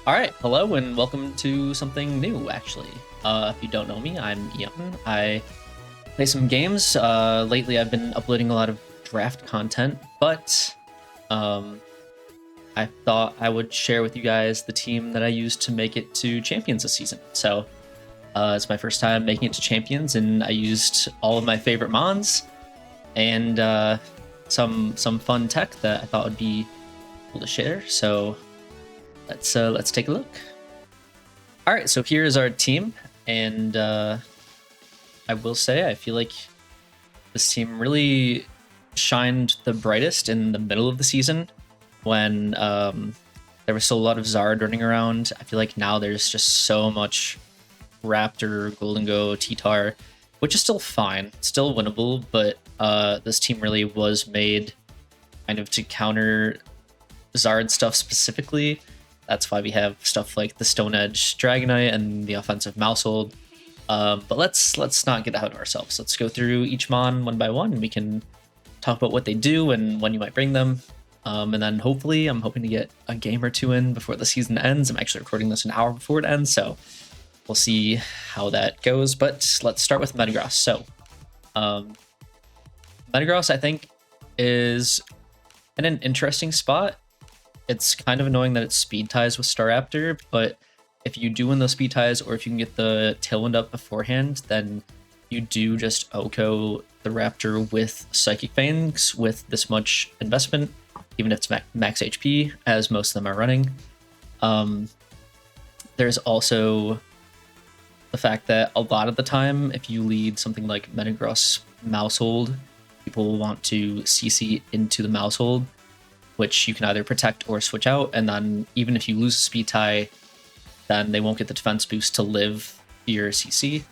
All right, hello and welcome to something new. Actually, if you don't know me, I'm Ian. I play some games. Lately, I've been uploading a lot of draft content, but um, I thought I would share with you guys the team that I used to make it to champions this season. So it's my first time making it to champions, and I used all of my favorite mons and some fun tech that I thought would be cool to share. So let's take a look. All right, so here is our team, and I will say I feel like this team really shined the brightest in the middle of the season when there was still a lot of Zard running around. I feel like now there's just so much Raptor, Golden Go, T-Tar, which is still fine, still winnable, but this team really was made kind of to counter Zard stuff specifically. That's why we have stuff like the Stone Edge Dragonite and the offensive Mousehold. But let's not get ahead of ourselves. Let's go through each mon one by one, and we can talk about what they do and when you might bring them. And then hopefully, I'm hoping to get a game or two in before the season ends. I'm actually recording this an hour before it ends, so we'll see how that goes. But let's start with Metagross. So, Metagross, I think, is in an interesting spot. It's kind of annoying that it's speed ties with Staraptor, but if you do win those speed ties, or if you can get the Tailwind up beforehand, then you do just OHKO the Raptor with Psychic Fangs with this much investment, even if it's max HP, as most of them are running. There's also the fact that a lot of the time, if you lead something like Metagross Mousehold, people will want to CC into the Mousehold, which you can either protect or switch out, and then even if you lose a speed tie, then they won't get the defense boost to live your CC.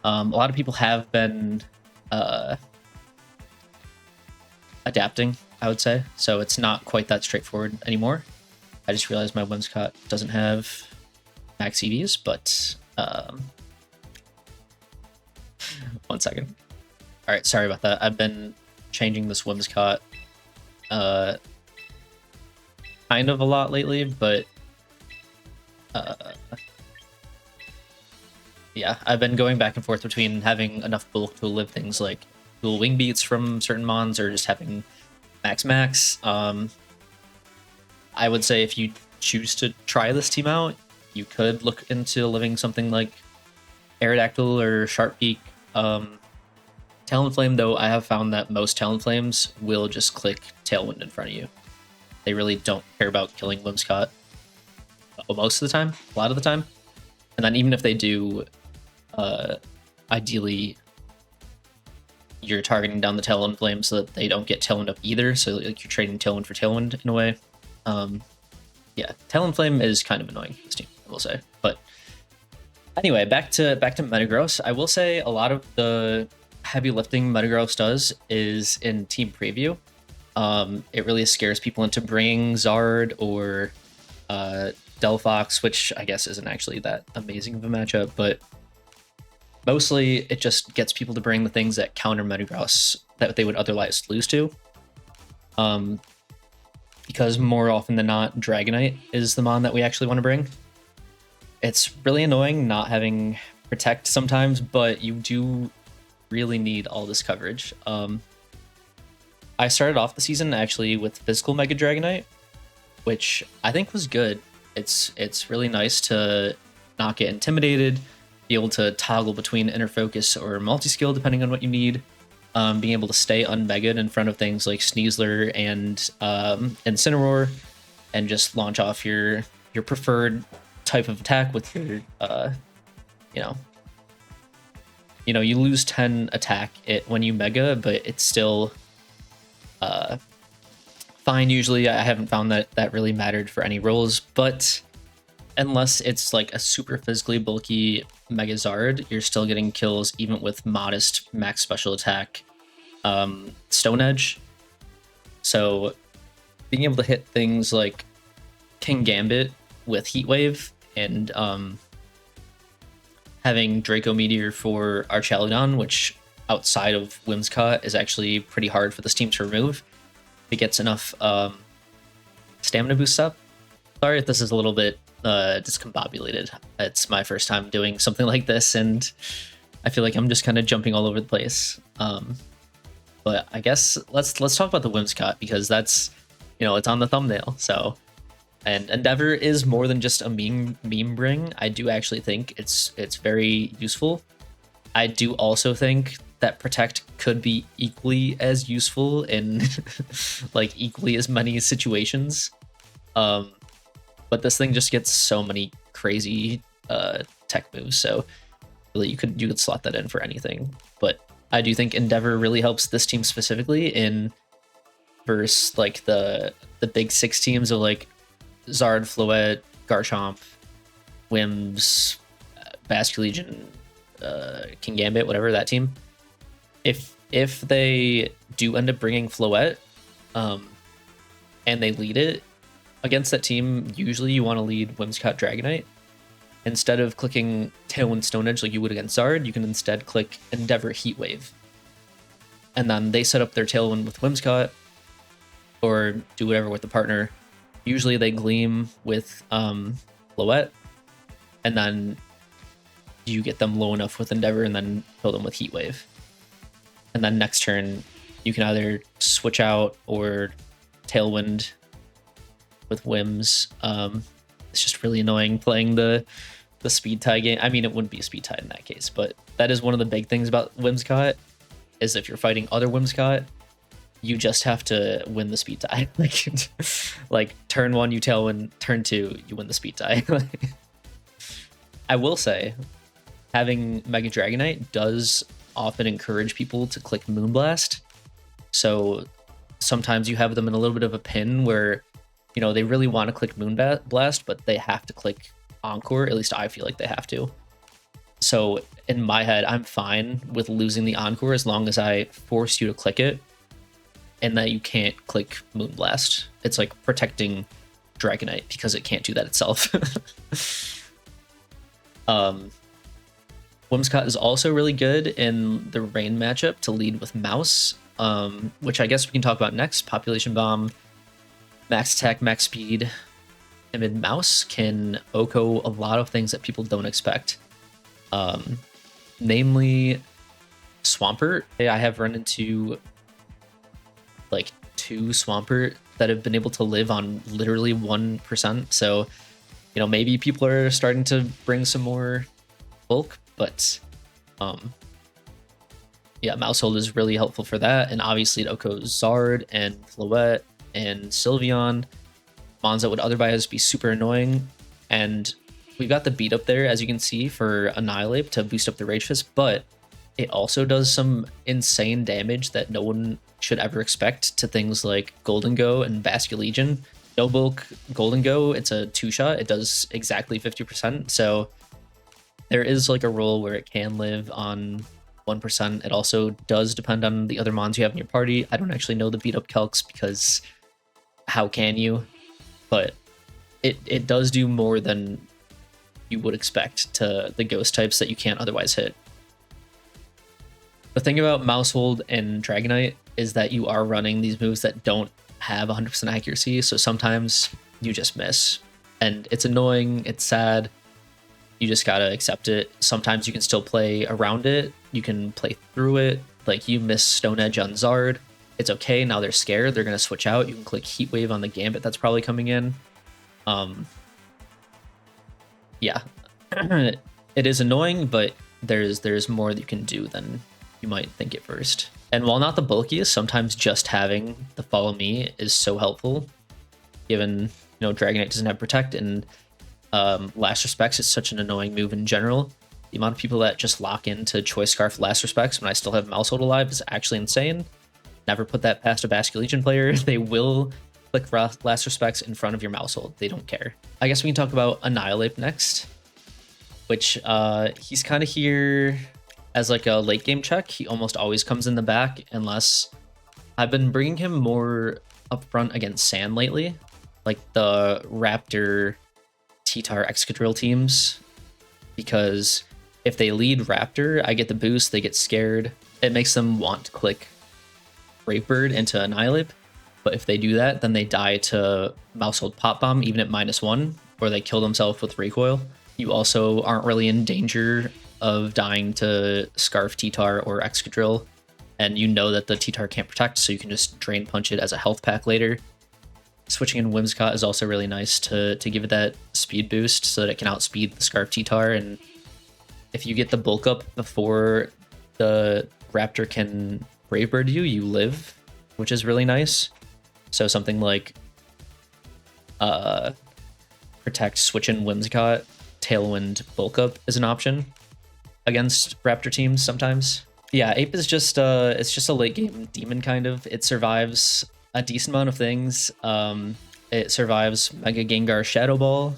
A lot of people have been adapting, I would say, so it's not quite that straightforward anymore. I just realized my Whimsicott doesn't have max EVs, but one second. All right, sorry about that. I've been changing this Whimsicott kind of a lot lately, but yeah, I've been going back and forth between having enough bulk to live things like dual wing beats from certain mons or just having max. I would say if you choose to try this team out, you could look into living something like Aerodactyl or Sharpbeak. Talonflame, though, I have found that most Talonflames will just click Tailwind in front of you. They really don't care about killing Whimsicott most of the time, a lot of the time. And then even if they do, ideally you're targeting down the Talonflame so that they don't get Tailwind up either. So like you're trading Tailwind for Tailwind in a way. Yeah, Talonflame is kind of annoying this team, I will say. But anyway, back to Metagross. I will say a lot of the heavy lifting Metagross does is in team preview. It really scares people into bringing Zard or Delphox, which I guess isn't actually that amazing of a matchup, but mostly it just gets people to bring the things that counter Metagross that they would otherwise lose to. Because more often than not, Dragonite is the mon that we actually want to bring. It's really annoying not having Protect sometimes, but you do really need all this coverage. I started off the season actually with physical Mega Dragonite, which I think was good. It's really nice to not get intimidated, be able to toggle between inner focus or multi-skill depending on what you need, being able to stay unmegged in front of things like Sneasler and Incineroar, and just launch off your preferred type of attack with your you lose 10 attack when you mega, but it's still fine usually. I haven't found that really mattered for any roles, but unless it's like a super physically bulky Megazard, you're still getting kills even with modest max special attack Stone Edge. So being able to hit things like King Gambit with Heat Wave and having Draco Meteor for Archaludon, which outside of Whimsicott is actually pretty hard for this team to remove. If it gets enough stamina boosts up, Sorry if this is a little bit discombobulated. It's my first time doing something like this, and I feel like I'm just kind of jumping all over the place. But I guess let's talk about the Whimsicott, because that's, you know, it's on the thumbnail. So, and Endeavor is more than just a meme bring. I do actually think it's very useful. I do also think that Protect could be equally as useful in like equally as many situations. But this thing just gets so many crazy tech moves, so really you could slot that in for anything. But I do think Endeavor really helps this team specifically in versus like the big six teams of like Zard, Floette, Garchomp, Wims, Basculegion, King Gambit, whatever, that team. If they do end up bringing Floette, and they lead it against that team, usually you want to lead Whimsicott Dragonite. Instead of clicking Tailwind Stone Edge like you would against Zard, you can instead click Endeavor Heatwave. And then they set up their Tailwind with Whimsicott, or do whatever with the partner. Usually they Gleam with Floette, and then you get them low enough with Endeavor and then kill them with Heatwave. And then next turn, you can either switch out or Tailwind with Wims. It's just really annoying playing the speed tie game. I mean, it wouldn't be a speed tie in that case, but that is one of the big things about Whimsicott, is if you're fighting other Whimsicott, you just have to win the speed tie. like turn 1 you Tailwind, turn 2 you win the speed tie. I will say, having Mega Dragonite does often encourage people to click Moonblast. So sometimes you have them in a little bit of a pin where, you know, they really want to click Moonblast, but they have to click Encore. At least I feel like they have to. So in my head, I'm fine with losing the Encore as long as I force you to click it and that you can't click Moonblast. It's like protecting Dragonite because it can't do that itself. Whimsicott is also really good in the Rain matchup to lead with Mouse, which I guess we can talk about next. Population Bomb, Max Attack, Max Speed, Timid Mouse can OHKO a lot of things that people don't expect. Namely, Swampert. I have run into like 2 Swampert that have been able to live on literally 1%. So, you know, maybe people are starting to bring some more bulk, but yeah, Mousehold is really helpful for that. And obviously it OHKOs Zard and Floette and Sylveon, mons that would otherwise be super annoying. And we've got the beat up there, as you can see, for Annihilate to boost up the Rage Fist, but it also does some insane damage that no one should ever expect to things like Golden Go and Basculegion. No bulk Golden Go, it's a 2-shot, it does exactly 50%, so there is like a role where it can live on 1%. It also does depend on the other mons you have in your party. I don't actually know the beat up calcs because how can you? But it does do more than you would expect to the ghost types that you can't otherwise hit. The thing about Mousehold and Dragonite is that you are running these moves that don't have 100% accuracy, so sometimes you just miss. And it's annoying, it's sad, you just gotta accept it. Sometimes you can still play around it, you can play through it. Like, you miss Stone Edge on Zard, it's okay, now they're scared, they're gonna switch out, you can click Heat Wave on the Gambit that's probably coming in. Yeah, it is annoying, but there's more that you can do than you might think at first. And while not the bulkiest, sometimes just having the Follow Me is so helpful, given, you know, Dragonite doesn't have Protect, and Last Respects is such an annoying move in general. The amount of people that just lock into Choice Scarf Last Respects when I still have Mousehold alive is actually insane. Never put that past a Basculegion player. They will click Last Respects in front of your Mousehold. They don't care. I guess we can talk about Annihilate next, which he's kind of here as like a late game check. He almost always comes in the back unless I've been bringing him more up front against Sand lately, like the Raptor, T-Tar, Excadrill teams, because if they lead Raptor, I get the boost, they get scared. It makes them want to click Brave Bird into Annihilate. But if they do that, then they die to Mousehold Pop Bomb, even at -1, or they kill themselves with recoil. You also aren't really in danger of dying to Scarf T-Tar or Excadrill, and you know that the T-Tar can't protect, so you can just Drain Punch it as a health pack later. Switching in Whimsicott is also really nice to give it that speed boost so that it can outspeed the Scarf T-Tar, and if you get the bulk up before the Raptor can Brave Bird you, you live, which is really nice. So something like Protect, Switch in Whimsicott, Tailwind, Bulk Up is an option against Raptor teams sometimes. Yeah, Ape is just it's just a late game demon kind of. It survives a decent amount of things. It survives Mega Gengar Shadow Ball.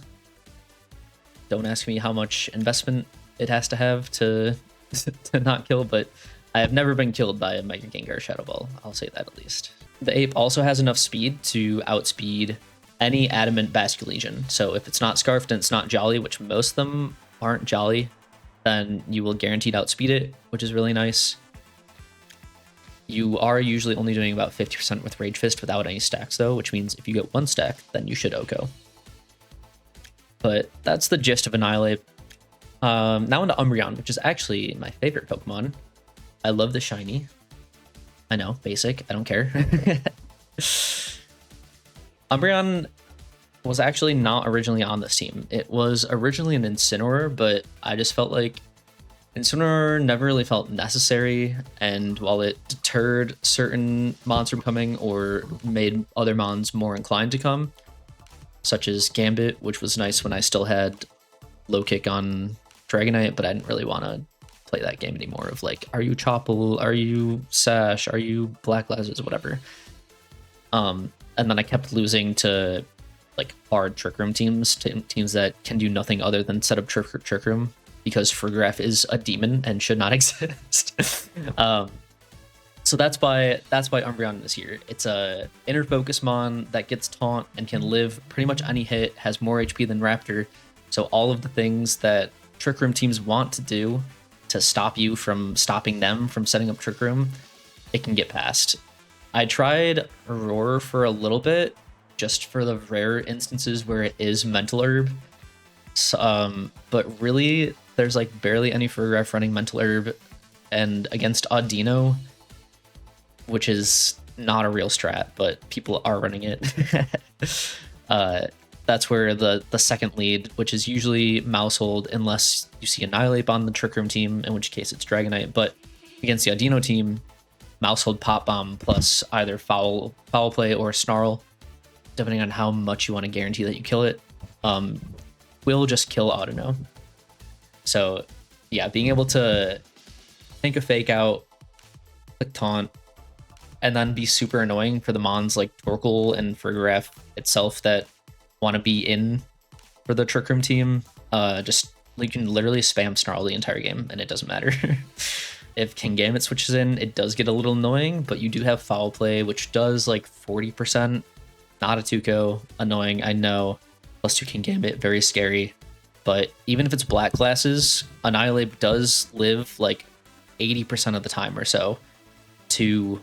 Don't ask me how much investment it has to have to to not kill, but I have never been killed by a Mega Gengar Shadow Ball. I'll say that at least. The Ape also has enough speed to outspeed any Adamant Basculegion. So if it's not Scarfed and it's not Jolly, which most of them aren't Jolly, then you will guaranteed outspeed it, which is really nice. You are usually only doing about 50% with Rage Fist without any stacks though, which means if you get 1 stack, then you should OHKO. But that's the gist of Annihilate. Now into Umbreon, which is actually my favorite Pokemon. I love the shiny. I know, basic, I don't care. Umbreon was actually not originally on this team. It was originally an Incineroar, but I just felt like Incineroar never really felt necessary, and while it deterred certain mons from coming or made other mons more inclined to come, such as Gambit, which was nice when I still had low kick on Dragonite, but I didn't really want to play that game anymore of like, are you Chople, are you Sash, are you Black Lazarus, whatever. And then I kept losing to like hard Trick Room teams, teams that can do nothing other than set up Trick Room, because Fergraph is a demon and should not exist. So that's why Umbreon is here. It's a inner focus mon that gets taunt and can live pretty much any hit, has more HP than Raptor. So all of the things that Trick Room teams want to do to stop you from stopping them from setting up Trick Room, it can get past. I tried Roar for a little bit, just for the rare instances where it is Mental Herb. So, but really, there's like barely any Fergraph running Mental Herb, and against Audino, which is not a real strat, but people are running it. That's where the second lead, which is usually Mousehold, unless you see Annihilate on the Trick Room team, in which case it's Dragonite. But against the Audino team, Mousehold Pop Bomb plus either Foul Play or Snarl, depending on how much you want to guarantee that you kill it, will just kill Audino. So yeah, being able to think a fake out, click taunt, and then be super annoying for the mons like Torkoal and Fergraph itself that want to be in for the Trick Room team. Just you can literally spam Snarl the entire game and it doesn't matter. If Kingambit switches in, it does get a little annoying, but you do have Foul Play, which does like 40%. Not a Tuco, annoying, I know. Plus 2 Kingambit, very scary. But even if it's Black Glasses, Annihilate does live like 80% of the time or so to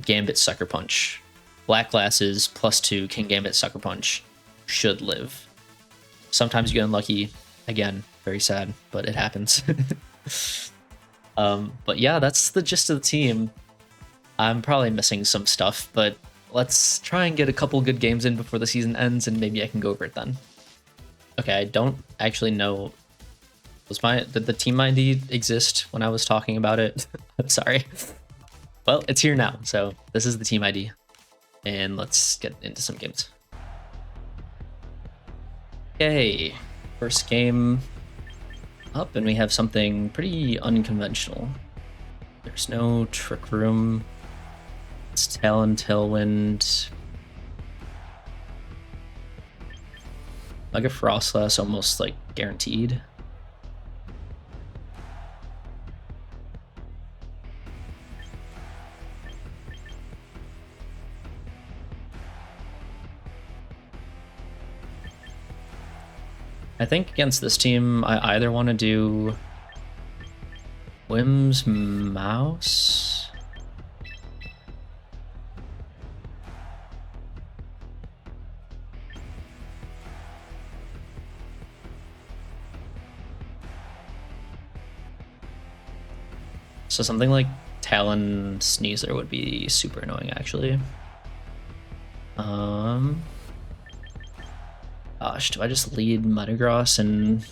Gambit Sucker Punch. Black Glasses plus 2 Kingambit Sucker Punch should live. Sometimes you get unlucky. Again, very sad, but it happens. But yeah, that's the gist of the team. I'm probably missing some stuff, but let's try and get a couple good games in before the season ends, and maybe I can go over it then. Okay, I don't actually know. Did the team ID exist when I was talking about it? I'm sorry. Well, it's here now, so this is the team ID. And let's get into some games. Okay, first game up, and we have something pretty unconventional. There's no Trick Room. It's Tail and Tailwind. Mega Frostlass almost like guaranteed. I think against this team, I either want to do Whim's Mouse. So something like Talon Sneezer would be super annoying, actually. Gosh, do I just lead Metagross and...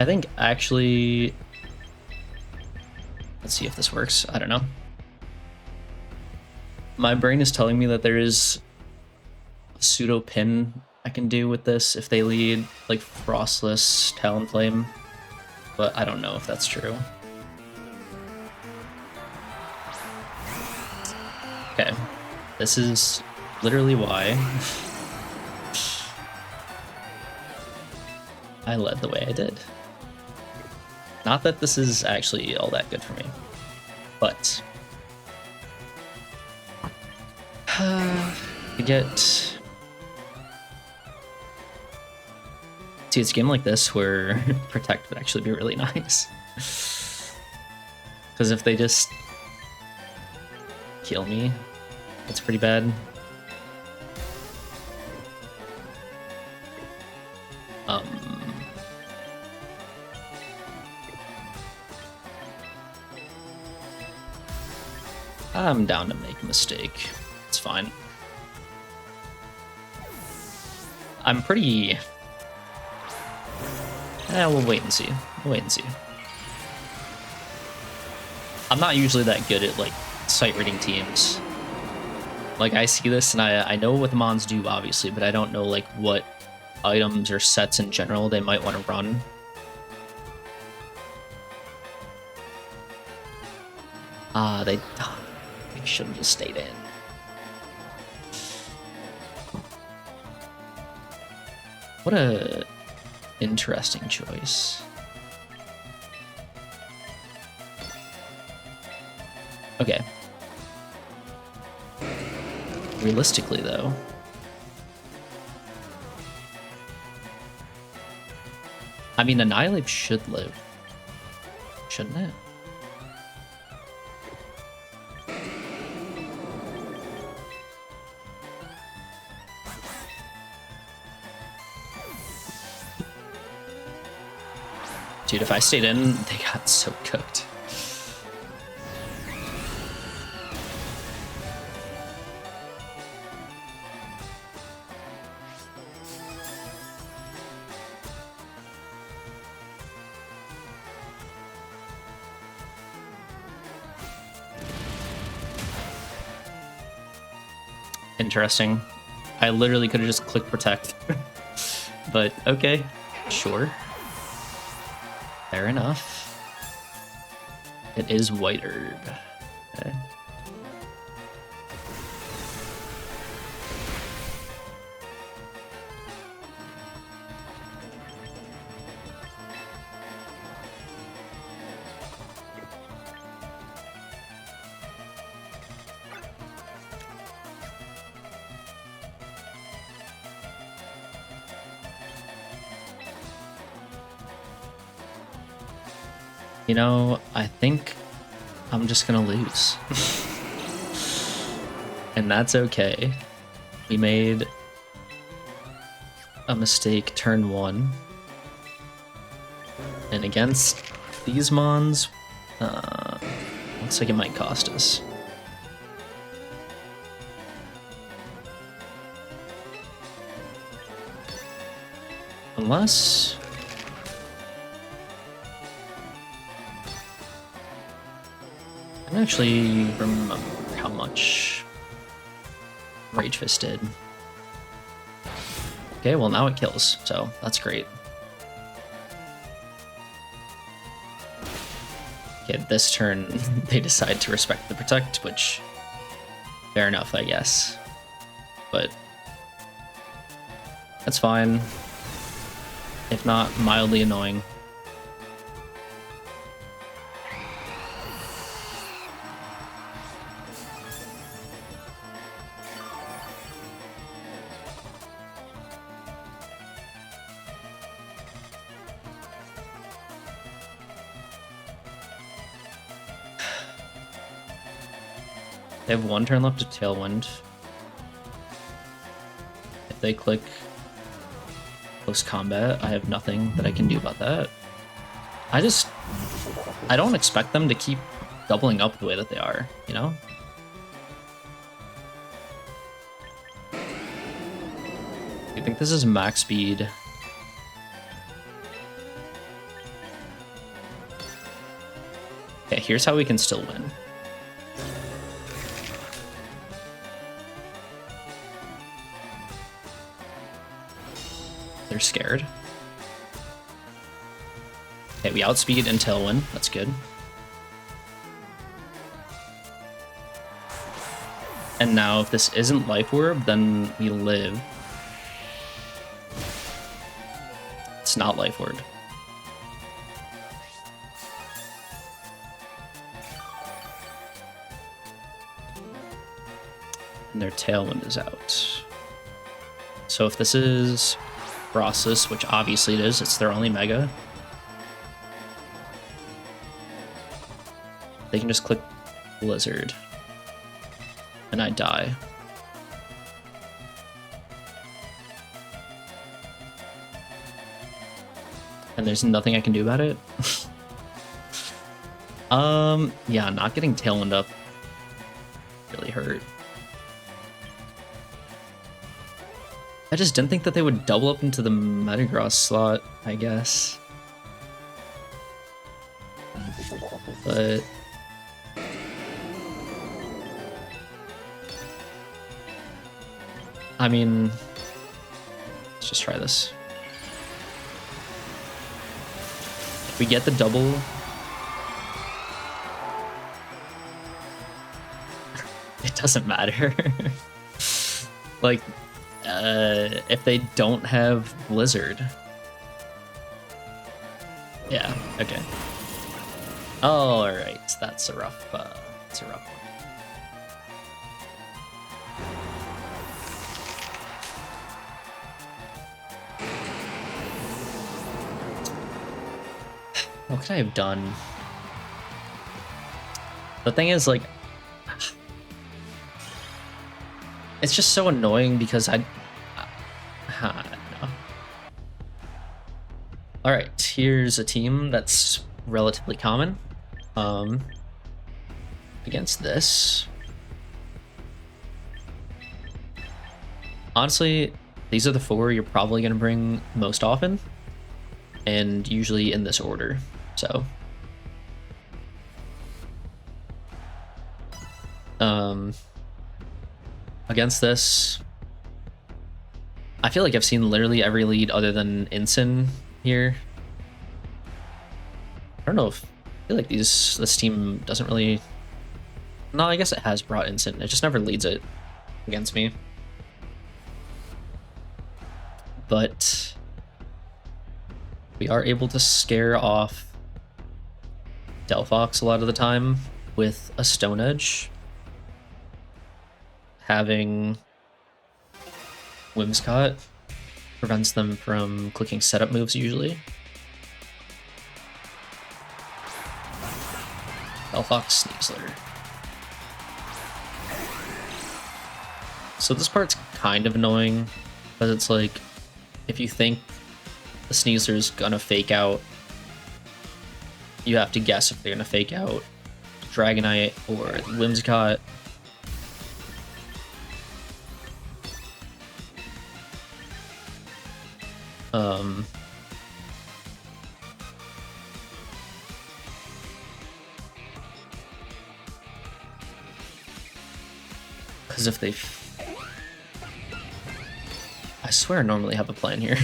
I think actually... Let's see if this works. I don't know. My brain is telling me that there is a pseudo pin I can do with this if they lead like Frostless Talonflame, but I don't know if that's true. Okay, this is literally why I led the way I did. Not that this is actually all that good for me, but to get... See, it's a game like this where Protect would actually be really nice. Because if they just kill me, it's pretty bad. I'm down to make a mistake. It's fine. I'm pretty... we'll wait and see. We'll wait and see. I'm not usually that good at, like, sight reading teams. Like, I see this and I know what the Mons do, obviously, but I don't know, like, what items or sets in general they might want to run. They should have just stayed in. What a interesting choice. Okay. Realistically, though, I mean, Annihilate should live, shouldn't it? Dude, if I stayed in, they got so cooked. Interesting. I literally could have just clicked Protect. But okay, sure. Fair enough. It is White Herb. Okay. You know, I think I'm just gonna lose. And that's okay. We made a mistake turn 1. And against these Mons, looks like it might cost us. Unless... I don't actually remember how much Rage Fist did. Okay, well now it kills, so that's great. Okay, this turn they decide to respect the Protect, which fair enough, I guess. But that's fine. If not, mildly annoying. They have 1 turn left to Tailwind. If they click close combat, I have nothing that I can do about that. I don't expect them to keep doubling up the way that they are, you know? I think this is max speed. Okay, here's how we can still win. They're scared. Okay, we outspeed and tailwind. That's good. And now if this isn't Life Orb, then we live. It's not Life Orb. And their tailwind is out. So if this is Process, which obviously it is, it's their only Mega. They can just click Blizzard. And I die. And there's nothing I can do about it? Yeah, not getting Tailwind up really hurt. I just didn't think that they would double up into the Metagross slot, I guess. But... I mean... let's just try this. If we get the double... it doesn't matter. Like... if they don't have Blizzard. Yeah, okay. Oh, alright, that's a rough, it's a rough one. What could I have done? The thing is, like, it's just so annoying because I don't know. All right, here's a team that's relatively common against this. Honestly, these are the four you're probably going to bring most often, and usually in this order. So against this, I feel like I've seen literally every lead other than Ensign here. I don't know if I feel like this team doesn't really. No, I guess it has brought Ensign. It just never leads it against me. But we are able to scare off Delphox a lot of the time with a Stone Edge. Having Whimsicott prevents them from clicking setup moves usually. Delphox Sneasler. So this part's kind of annoying, because it's like, if you think the Sneasler's gonna fake out, you have to guess if they're gonna fake out Dragonite or Whimsicott. Because if they... I swear I normally have a plan here.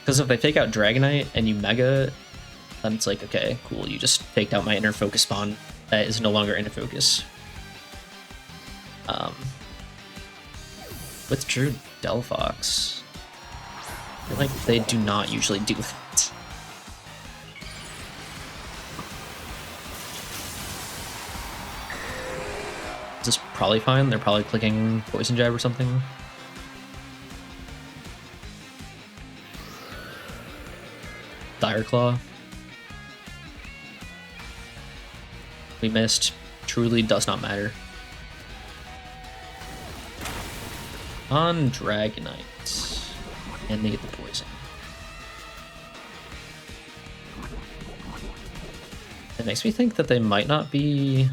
Because if they fake out Dragonite and you Mega, then it's like, okay, cool, you just faked out my inner focus spawn that is no longer inner focus. Withdrew Delphox. I feel like they do not usually do that. This is probably fine. They're probably clicking Poison Jab or something. Dire Claw. We missed. Truly does not matter. On Dragonite. And they get the poison. It makes me think that they might not be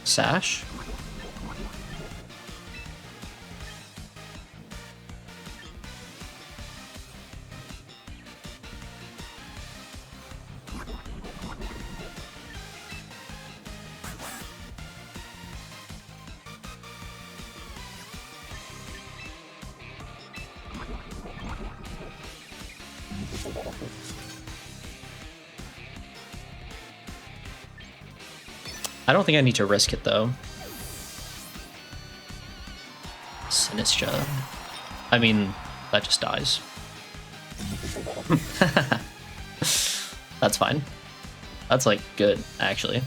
Sash. I don't think I need to risk it though. Sinistra. I mean, that just dies. That's fine. That's like good, actually. I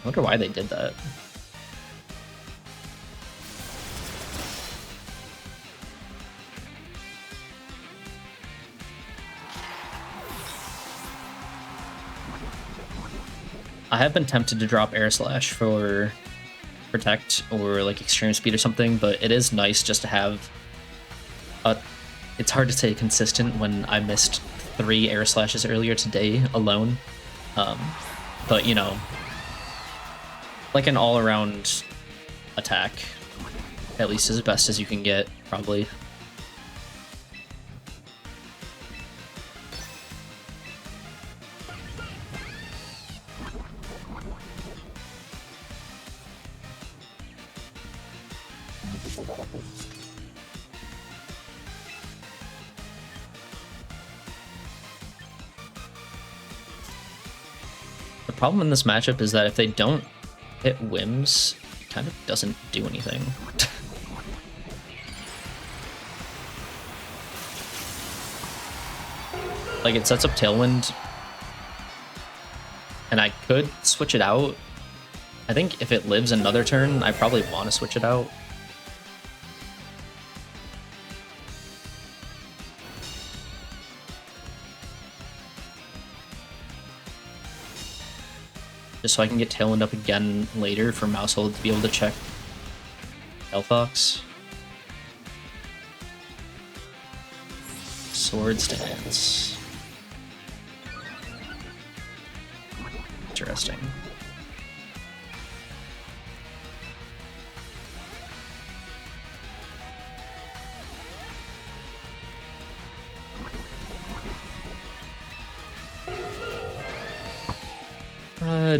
wonder why they did that. I have been tempted to drop Air Slash for Protect or like Extreme Speed or something, but it is nice just to have a... It's hard to stay consistent when I missed 3 Air Slashes earlier today alone. But, you know, like an all-around attack, at least as best as you can get, probably. The problem in this matchup is that if they don't hit whims, it kind of doesn't do anything. Like, it sets up Tailwind, and I could switch it out. I think if it lives another turn, I probably want to switch it out. Just so I can get Tailwind up again later for Mousehold to be able to check Delphox. Sword Stance. Interesting.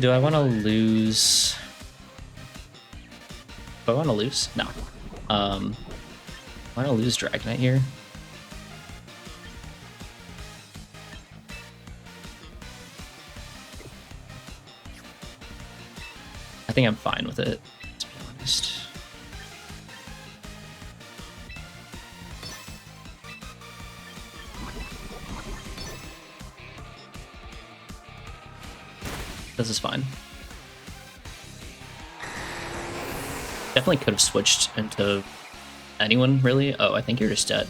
Do I want to lose? Do I want to lose? No. I want to lose Dragonite here. I think I'm fine with it, to be honest. This is fine. Definitely could have switched into anyone, really. Oh, I think you're just dead.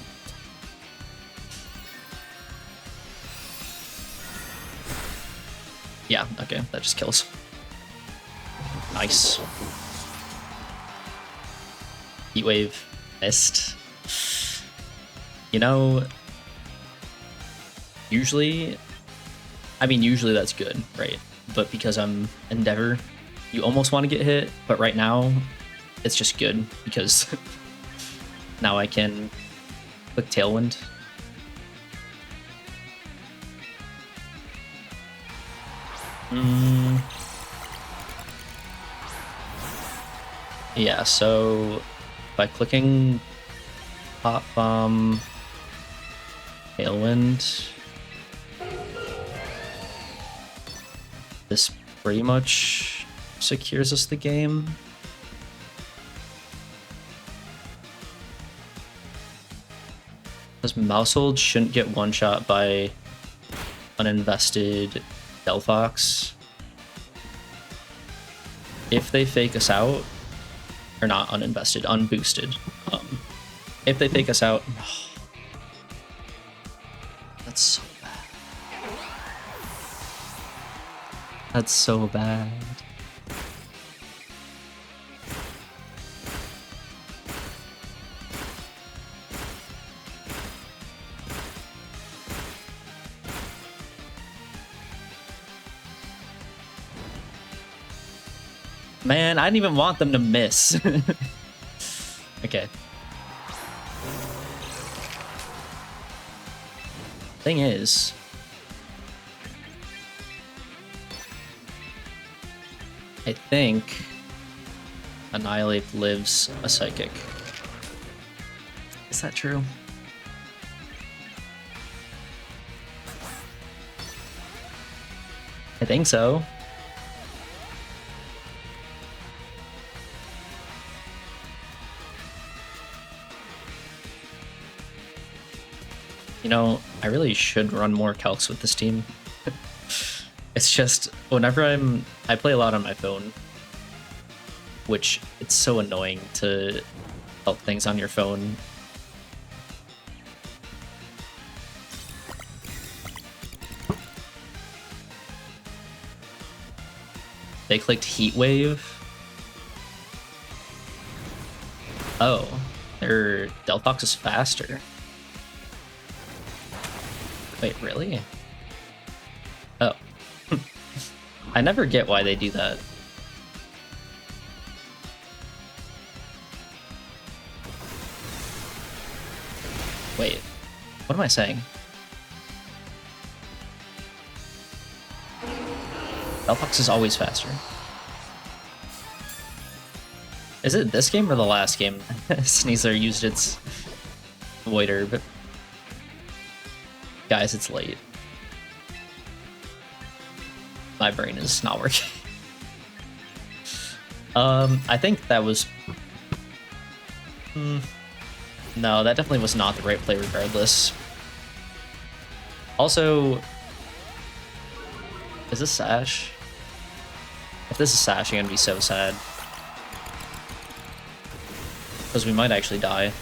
Yeah, okay, that just kills. Nice. Heatwave missed. You know, usually that's good, right? But because I'm Endeavor, you almost want to get hit, but right now, it's just good because now I can click Tailwind. Yeah, so by clicking Pop Bomb, Tailwind, this pretty much secures us the game. Because Mousehold shouldn't get one-shot by uninvested Delphox. If they fake us out, or not uninvested, unboosted. If they fake us out, that's so bad. That's so bad. Man, I didn't even want them to miss. Okay. Thing is, I think Annihilate lives a Psychic. Is that true? I think so. You know, I really should run more calcs with this team. It's just, whenever I play a lot on my phone, which it's so annoying to help things on your phone. They clicked Heat Wave. Oh, their Delph is faster. Wait, really? Oh. I never get why they do that. Wait, what am I saying? Delph is always faster. Is it this game or the last game Sneasler used its Void Herb? Guys, it's late. My brain is not working. I think that was... No, that definitely was not the right play regardless. Also... Is this Sash? If this is Sash, I'm gonna be so sad. Because we might actually die.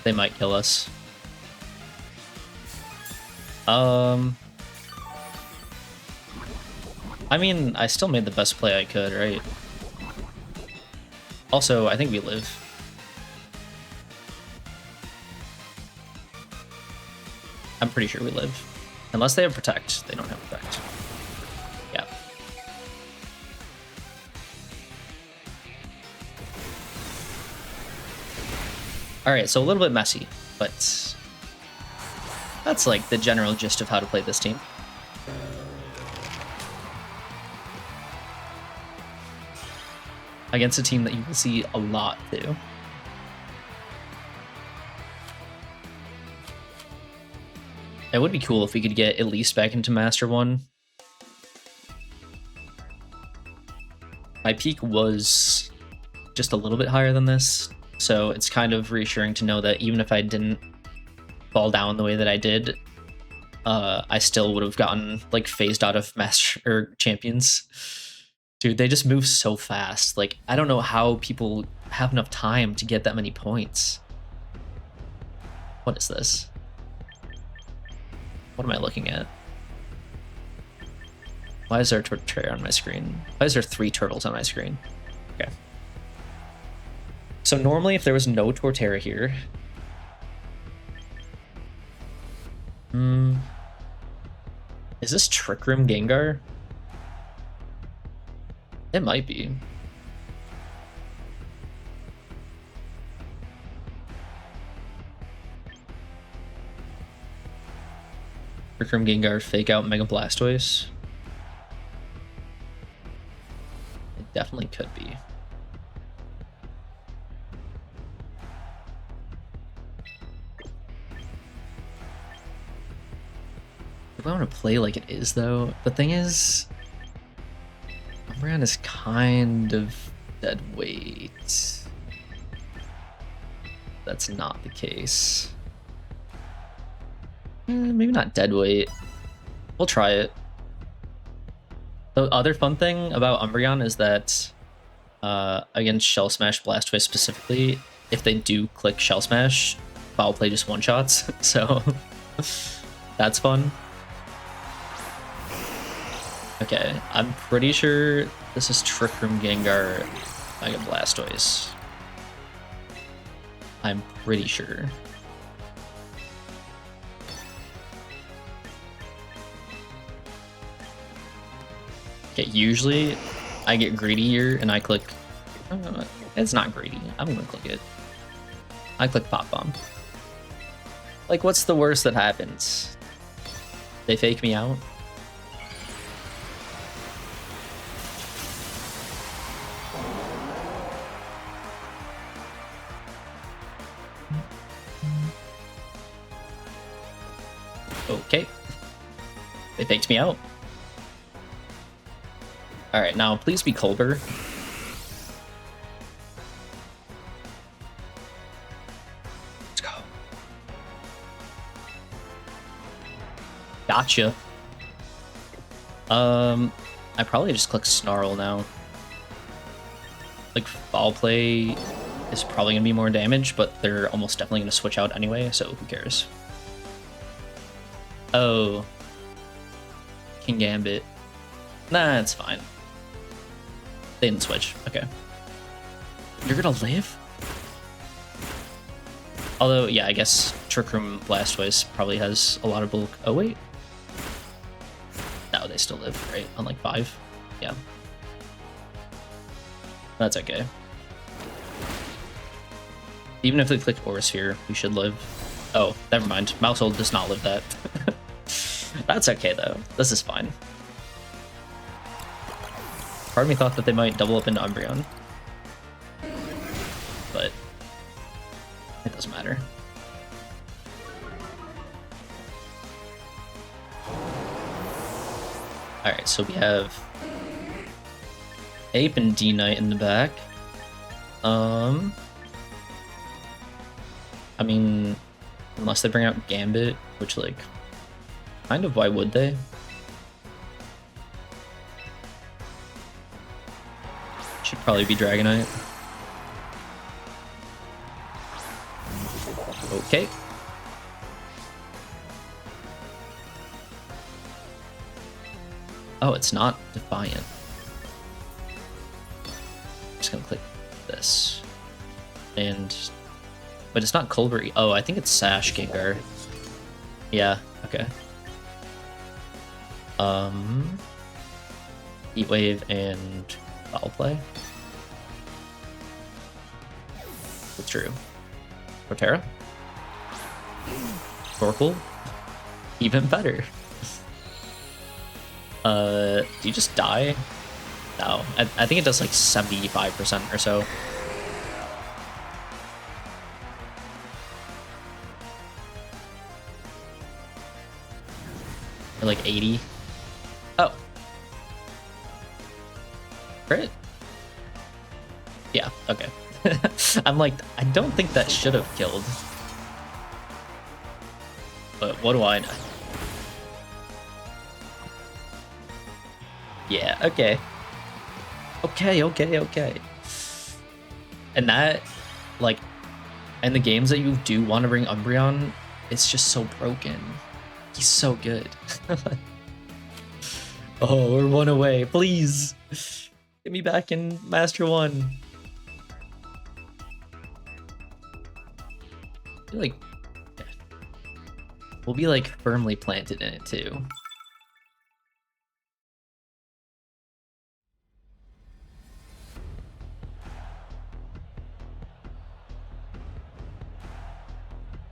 They might kill us. I mean, I still made the best play I could, right? Also, I think we live. I'm pretty sure we live. Unless they have Protect. They don't have Protect. Yeah. Alright, so a little bit messy, but that's like the general gist of how to play this team. Against a team that you can see a lot too. It would be cool if we could get at least back into Master 1. My peak was just a little bit higher than this, so it's kind of reassuring to know that even if I didn't fall down the way that I did, I still would have gotten like phased out of Master or Champions. Dude, they just move so fast. Like, I don't know how people have enough time to get that many points. What is this? What am I looking at? Why is there a Torterra on my screen? Why is there 3 turtles on my screen? Okay. So normally if there was no Torterra here... Is this Trick Room Gengar? It might be. Trick Room Gengar fake out Mega Blastoise. It definitely could be. Do I want to play like it is though? The thing is, Umbreon is kind of dead weight. That's not the case. Maybe not dead weight. We'll try it. The other fun thing about Umbreon is that against Shell Smash Blastoise specifically, if they do click Shell Smash, Foul Play just one-shots, so that's fun. Okay, I'm pretty sure this is Trick Room Gengar Mega Blastoise. I'm pretty sure. Okay, usually I get greedy here and I click... it's not greedy. I'm gonna click it. I click Pop Bomb. Like, what's the worst that happens? They fake me out? Okay. They faked me out. Alright, now please be Colbur. Let's go. Gotcha. I probably just click Snarl now. Like, Foul Play is probably gonna be more damage, but they're almost definitely gonna switch out anyway, so who cares? Oh. King Gambit. Nah, it's fine. They didn't switch. Okay. You're gonna live? Although, yeah, I guess Trick Room Blastoise probably has a lot of bulk. Oh, wait. No, they still live, right? On like 5? Yeah. That's okay. Even if they click Aura Sphere, we should live. Oh, never mind. Mousehold does not live that. That's okay, though. This is fine. Part of me thought that they might double up into Umbreon. But it doesn't matter. Alright, so we have Ape and D-Knight in the back. I mean, unless they bring out Gambit, which, like, kind of, why would they? Should probably be Dragonite. Okay. Oh, it's not Defiant. I'm just gonna click this. And... but it's not Colbur. Oh, I think it's Sash Gengar. Yeah, okay. Heat Wave and Foul Play. That's true. Torterra? Torkoal? Even better. Do you just die? No, I think it does like 75% or so. Or like 80. Oh. Crit? Yeah, okay. I'm like, I don't think that should have killed. But what do I know? Yeah, okay. Okay. And that, like, and the games that you do want to bring Umbreon, it's just so broken. He's so good. Oh, we're one away. Please. Get me back in Master 1. I feel like we'll be like firmly planted in it too.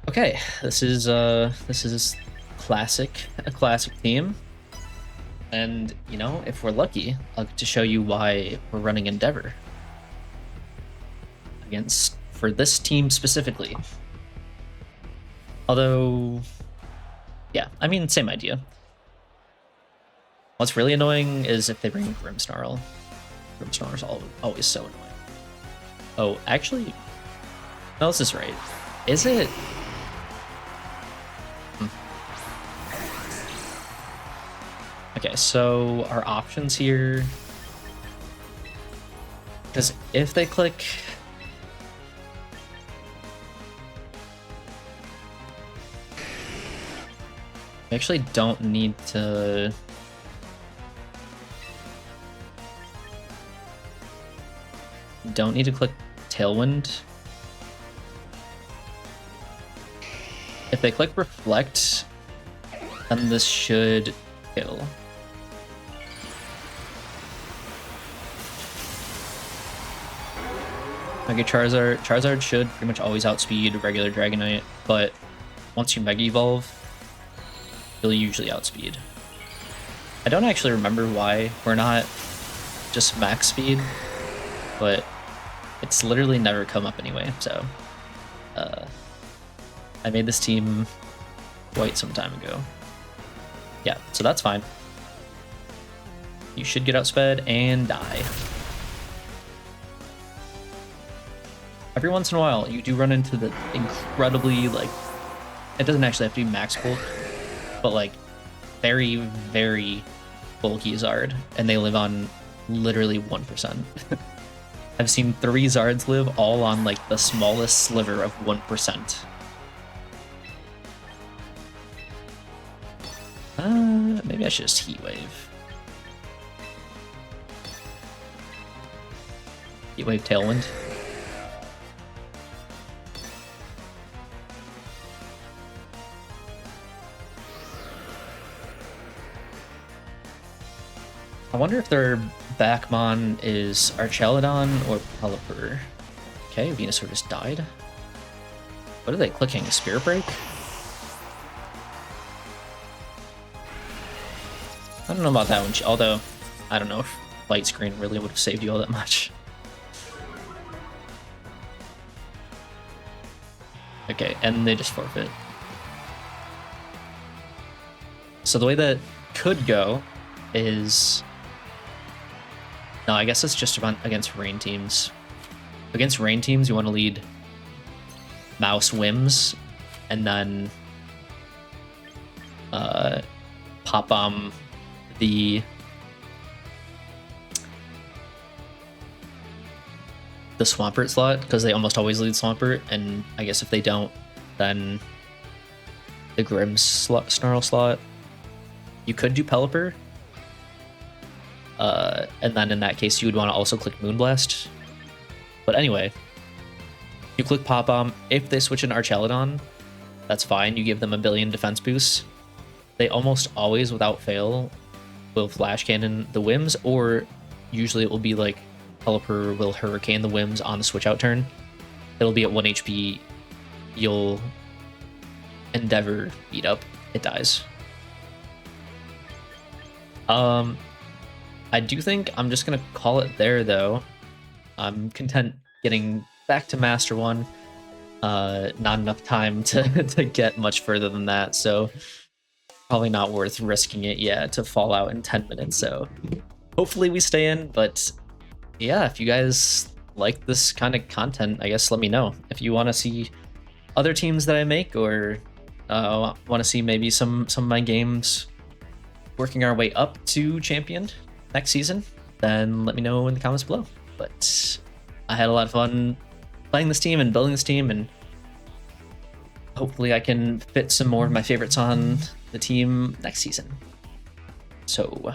Okay, this is a classic team. And, you know, if we're lucky, I'll get to show you why we're running Endeavor for this team specifically. Although, yeah, I mean, same idea. What's really annoying is if they bring Grimmsnarl. Grimmsnarl's always so annoying. Oh, actually, no, this is right. Is it? Okay, so our options here, because if they click, we actually don't need to, click Tailwind. If they click Reflect, then this should kill. Mega Charizard. Charizard should pretty much always outspeed regular Dragonite, but once you Mega Evolve, you'll usually outspeed. I don't actually remember why we're not just max speed, but it's literally never come up anyway, so I made this team quite some time ago. Yeah, so that's fine. You should get outsped and die. Every once in a while, you do run into the incredibly, like, it doesn't actually have to be max bulk, but like very, very bulky Zard, and they live on literally 1%. I've seen 3 Zards live all on like the smallest sliver of 1%. Maybe I should just Heat Wave. Heat Wave Tailwind. I wonder if their Backmon is Archelodon or Pelipper. Okay, Venusaur just died. What are they clicking? Spirit Break? I don't know about that one, although I don't know if Light Screen really would have saved you all that much. Okay, and they just forfeit. So the way that could go is... No, I guess it's just against rain teams. Against rain teams, you want to lead Mouse Whims, and then Pop Bomb the Swampert slot, because they almost always lead Swampert, and I guess if they don't, then the Grimm Snarl slot. You could do Pelipper, and then in that case you would want to also click Moonblast. But anyway, you click Pop Bomb. If they switch an Archelodon, that's fine. You give them a billion defense boosts. They almost always, without fail, will Flash Cannon the Whims, or usually it will be like Pelipper will Hurricane the Whims on the switch out turn. It'll be at 1 HP. You'll Endeavor beat up. It dies. I do think I'm just gonna call it there, though. I'm content getting back to Master 1. Not enough time to get much further than that, so probably not worth risking it yet to fall out in 10 minutes. So hopefully we stay in, but yeah, if you guys like this kind of content, I guess let me know. If you want to see other teams that I make, or want to see maybe some of my games working our way up to champion next season, then let me know in the comments below. But I had a lot of fun playing this team and building this team, and hopefully I can fit some more of my favorites on the team next season. So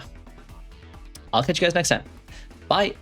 I'll catch you guys next time. Bye.